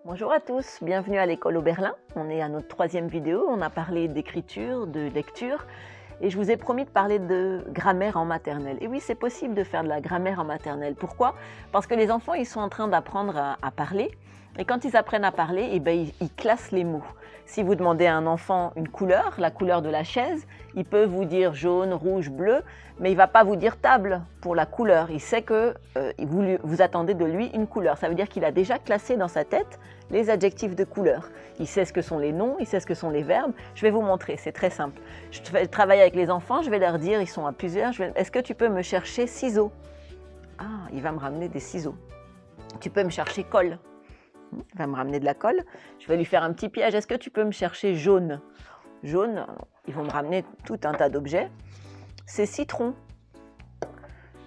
Bonjour à tous, bienvenue à l'école Oberlin. On est à notre troisième vidéo, on a parlé d'écriture, de lecture et je vous ai promis de parler de grammaire en maternelle. Et oui, c'est possible de faire de la grammaire en maternelle. Pourquoi? Parce que les enfants, ils sont en train d'apprendre à parler et quand ils apprennent à parler, ils classent les mots. Si vous demandez à un enfant une couleur, la couleur de la chaise, il peut vous dire jaune, rouge, bleu, mais il ne va pas vous dire table pour la couleur. Il sait que vous attendez de lui une couleur. Ça veut dire qu'il a déjà classé dans sa tête les adjectifs de couleur. Il sait ce que sont les noms, il sait ce que sont les verbes. Je vais vous montrer, c'est très simple. Je vais travailler avec les enfants, je vais leur dire, ils sont à plusieurs, est-ce que tu peux me chercher ciseaux? Ah, il va me ramener des ciseaux. Tu peux me chercher colle? Il va me ramener de la colle. Je vais lui faire un petit piège. Est-ce que tu peux me chercher jaune? Jaune, ils vont me ramener tout un tas d'objets. C'est citron.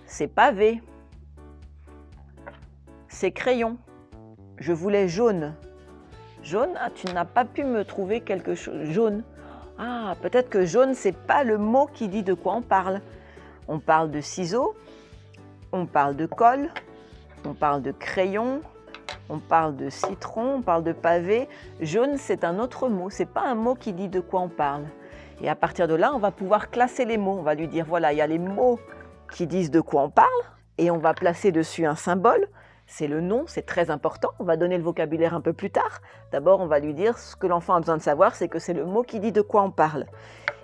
C'est pavé. C'est crayon. Je voulais jaune. Jaune, ah, tu n'as pas pu me trouver quelque chose. Jaune. Ah, peut-être que jaune, c'est pas le mot qui dit de quoi on parle. On parle de ciseaux, on parle de colle, on parle de crayon, on parle de citron, on parle de pavé. Jaune, c'est un autre mot, c'est pas un mot qui dit de quoi on parle. Et à partir de là, on va pouvoir classer les mots. On va lui dire, voilà, il y a les mots qui disent de quoi on parle et on va placer dessus un symbole. C'est le nom, c'est très important. On va donner le vocabulaire un peu plus tard. D'abord, on va lui dire ce que l'enfant a besoin de savoir, c'est que c'est le mot qui dit de quoi on parle.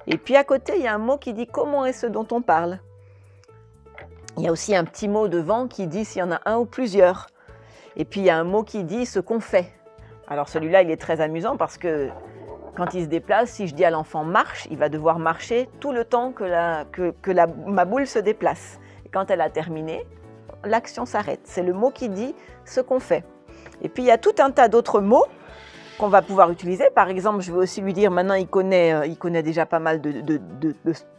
Et puis à côté, il y a un mot qui dit comment est ce dont on parle. Il y a aussi un petit mot devant qui dit s'il y en a un ou plusieurs. Et puis, il y a un mot qui dit ce qu'on fait. Alors, celui-là, il est très amusant parce que quand il se déplace, si je dis à l'enfant « marche », il va devoir marcher tout le temps que ma boule se déplace. Et quand elle a terminé, l'action s'arrête. C'est le mot qui dit ce qu'on fait. Et puis, il y a tout un tas d'autres mots qu'on va pouvoir utiliser. Par exemple, je vais aussi lui dire, maintenant, il connaît déjà pas mal de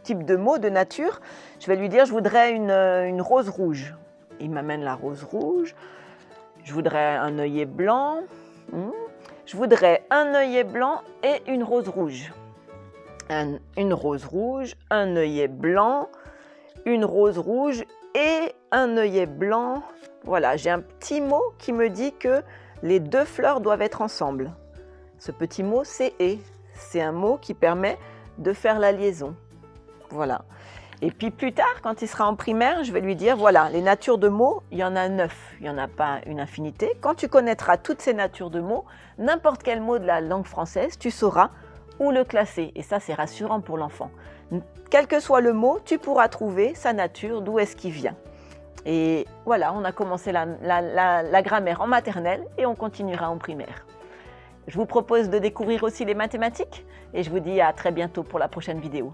types de mots de nature. Je vais lui dire « je voudrais une rose rouge ». Il m'amène la rose rouge. Je voudrais un œillet blanc. Je voudrais un œillet blanc et une rose rouge. Une rose rouge, un œillet blanc, une rose rouge et un œillet blanc. Voilà, j'ai un petit mot qui me dit que les deux fleurs doivent être ensemble. Ce petit mot, c'est « et ». C'est un mot qui permet de faire la liaison. Voilà. Et puis plus tard, quand il sera en primaire, je vais lui dire, voilà, les natures de mots, il y en a 9, il n'y en a pas une infinité. Quand tu connaîtras toutes ces natures de mots, n'importe quel mot de la langue française, tu sauras où le classer. Et ça, c'est rassurant pour l'enfant. Quel que soit le mot, tu pourras trouver sa nature, d'où est-ce qu'il vient. Et voilà, on a commencé la grammaire en maternelle et on continuera en primaire. Je vous propose de découvrir aussi les mathématiques et je vous dis à très bientôt pour la prochaine vidéo.